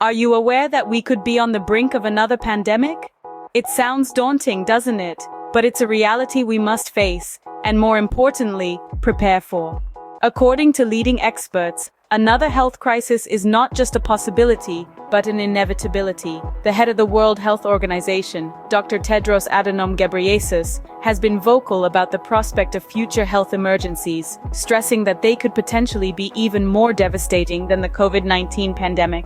Are you aware that we could be on the brink of another pandemic? It sounds daunting, doesn't it? But it's a reality we must face, and more importantly, prepare for. According to leading experts, another health crisis is not just a possibility, but an inevitability. The head of the World Health Organization, Dr. Tedros Adhanom Ghebreyesus, has been vocal about the prospect of future health emergencies, stressing that they could potentially be even more devastating than the COVID-19 pandemic.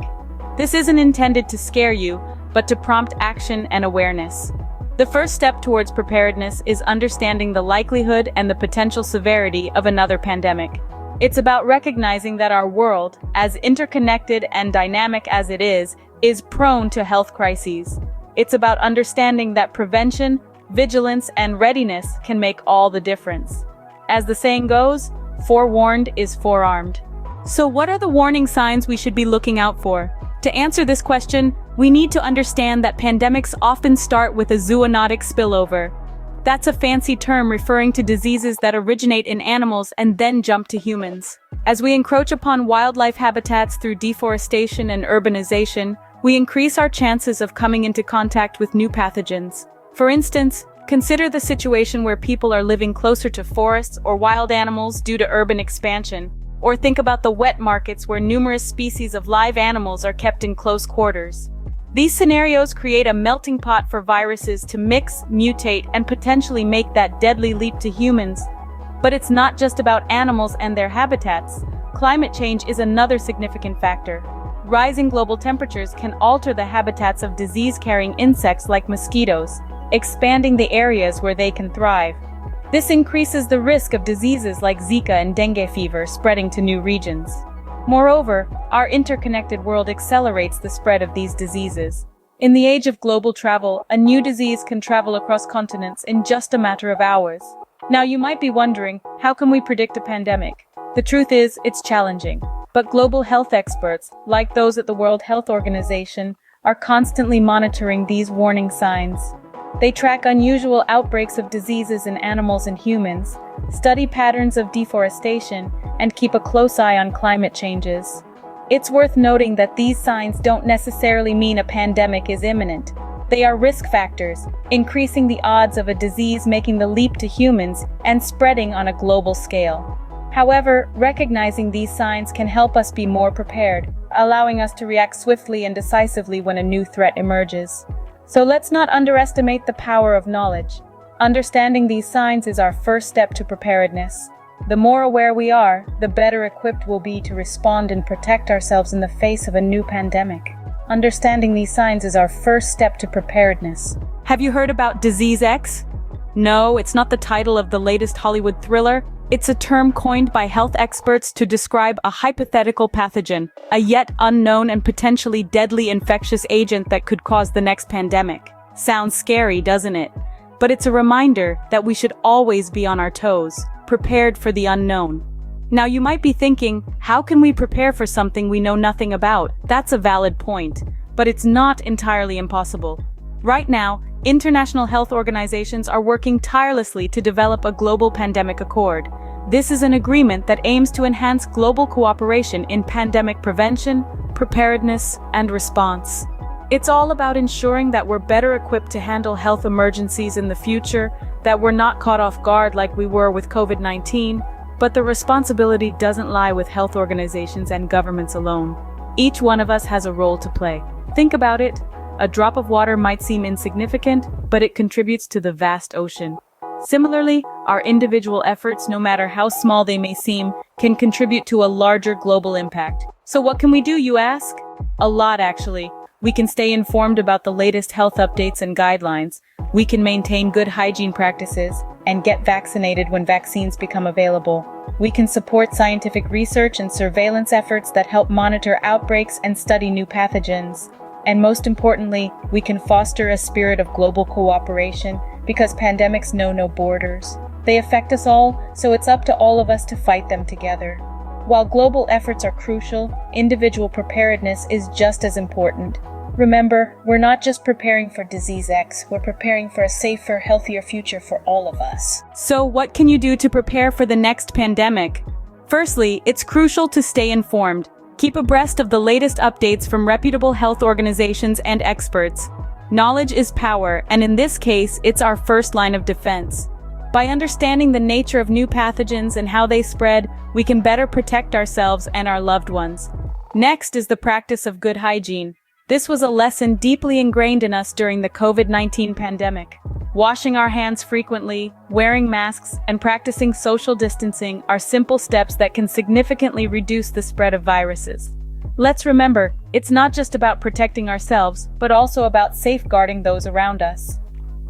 This isn't intended to scare you, but to prompt action and awareness. The first step towards preparedness is understanding the likelihood and the potential severity of another pandemic. It's about recognizing that our world, as interconnected and dynamic as it is prone to health crises. It's about understanding that prevention, vigilance, and readiness can make all the difference. As the saying goes, forewarned is forearmed. So what are the warning signs we should be looking out for? To answer this question, we need to understand that pandemics often start with a zoonotic spillover. That's a fancy term referring to diseases that originate in animals and then jump to humans. As we encroach upon wildlife habitats through deforestation and urbanization, we increase our chances of coming into contact with new pathogens. For instance, consider the situation where people are living closer to forests or wild animals due to urban expansion. Or think about the wet markets where numerous species of live animals are kept in close quarters. These scenarios create a melting pot for viruses to mix, mutate, and potentially make that deadly leap to humans. But it's not just about animals and their habitats. Climate change is another significant factor. Rising global temperatures can alter the habitats of disease-carrying insects like mosquitoes, expanding the areas where they can thrive. This increases the risk of diseases like Zika and dengue fever spreading to new regions. Moreover, our interconnected world accelerates the spread of these diseases. In the age of global travel, a new disease can travel across continents in just a matter of hours. Now you might be wondering, how can we predict a pandemic? The truth is, it's challenging. But global health experts, like those at the World Health Organization, are constantly monitoring these warning signs. They track unusual outbreaks of diseases in animals and humans, study patterns of deforestation, and keep a close eye on climate changes. It's worth noting that these signs don't necessarily mean a pandemic is imminent. They are risk factors, increasing the odds of a disease making the leap to humans and spreading on a global scale. However, recognizing these signs can help us be more prepared, allowing us to react swiftly and decisively when a new threat emerges. So let's not underestimate the power of knowledge. Understanding these signs is our first step to preparedness. The more aware we are, the better equipped we'll be to respond and protect ourselves in the face of a new pandemic. Understanding these signs is our first step to preparedness. Have you heard about Disease X? No, it's not the title of the latest Hollywood thriller. It's a term coined by health experts to describe a hypothetical pathogen, a yet unknown and potentially deadly infectious agent that could cause the next pandemic. Sounds scary, doesn't it? But it's a reminder that we should always be on our toes, prepared for the unknown. Now you might be thinking, how can we prepare for something we know nothing about? That's a valid point, but it's not entirely impossible. Right now, international health organizations are working tirelessly to develop a global pandemic accord. This is an agreement that aims to enhance global cooperation in pandemic prevention, preparedness, and response. It's all about ensuring that we're better equipped to handle health emergencies in the future, that we're not caught off guard like we were with COVID-19, but the responsibility doesn't lie with health organizations and governments alone. Each one of us has a role to play. Think about it. A drop of water might seem insignificant, but it contributes to the vast ocean. Similarly, our individual efforts, no matter how small they may seem, can contribute to a larger global impact. So what can we do, you ask? A lot, actually. We can stay informed about the latest health updates and guidelines. We can maintain good hygiene practices and get vaccinated when vaccines become available. We can support scientific research and surveillance efforts that help monitor outbreaks and study new pathogens. And most importantly, we can foster a spirit of global cooperation because pandemics know no borders. They affect us all, so it's up to all of us to fight them together. While global efforts are crucial, individual preparedness is just as important. Remember, we're not just preparing for Disease X, we're preparing for a safer, healthier future for all of us. So what can you do to prepare for the next pandemic? Firstly, it's crucial to stay informed. Keep abreast of the latest updates from reputable health organizations and experts. Knowledge is power, and in this case, it's our first line of defense. By understanding the nature of new pathogens and how they spread, we can better protect ourselves and our loved ones. Next is the practice of good hygiene. This was a lesson deeply ingrained in us during the COVID-19 pandemic. Washing our hands frequently, wearing masks, and practicing social distancing are simple steps that can significantly reduce the spread of viruses. Let's remember, it's not just about protecting ourselves, but also about safeguarding those around us.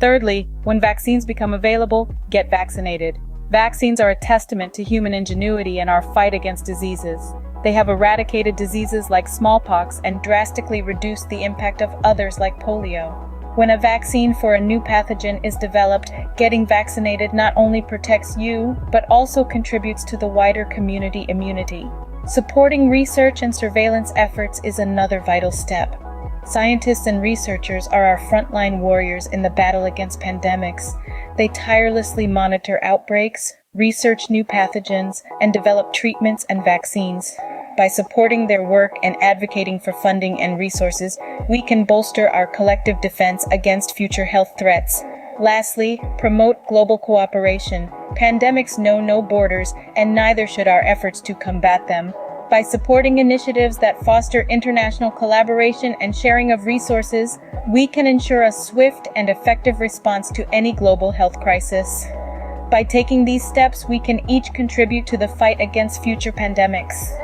Thirdly, when vaccines become available, get vaccinated. Vaccines are a testament to human ingenuity and our fight against diseases. They have eradicated diseases like smallpox and drastically reduced the impact of others like polio. When a vaccine for a new pathogen is developed, getting vaccinated not only protects you, but also contributes to the wider community immunity. Supporting research and surveillance efforts is another vital step. Scientists and researchers are our frontline warriors in the battle against pandemics. They tirelessly monitor outbreaks, research new pathogens, and develop treatments and vaccines. By supporting their work and advocating for funding and resources, we can bolster our collective defense against future health threats. Lastly, promote global cooperation. Pandemics know no borders, and neither should our efforts to combat them. By supporting initiatives that foster international collaboration and sharing of resources, we can ensure a swift and effective response to any global health crisis. By taking these steps, we can each contribute to the fight against future pandemics.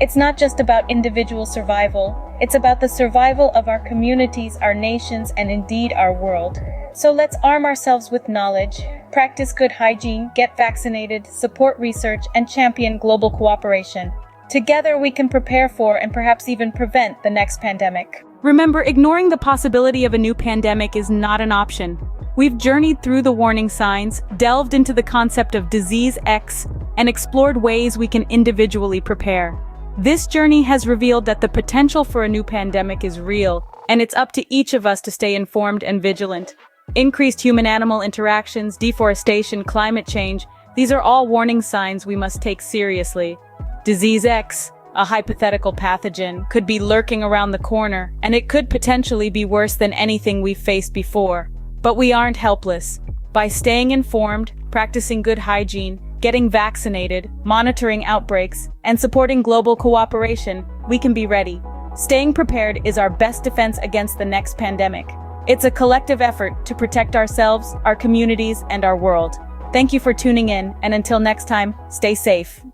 It's not just about individual survival, it's about the survival of our communities, our nations, and indeed our world. So let's arm ourselves with knowledge, practice good hygiene, get vaccinated, support research, and champion global cooperation. Together we can prepare for and perhaps even prevent the next pandemic. Remember, ignoring the possibility of a new pandemic is not an option. We've journeyed through the warning signs, delved into the concept of disease X, and explored ways we can individually prepare. This journey has revealed that the potential for a new pandemic is real, and it's up to each of us to stay informed and vigilant. Increased human-animal interactions, deforestation, climate change, these are all warning signs we must take seriously. Disease X, a hypothetical pathogen, could be lurking around the corner, and it could potentially be worse than anything we've faced before. But we aren't helpless. By staying informed, practicing good hygiene, getting vaccinated, monitoring outbreaks, and supporting global cooperation, we can be ready. Staying prepared is our best defense against the next pandemic. It's a collective effort to protect ourselves, our communities, and our world. Thank you for tuning in, and until next time, stay safe.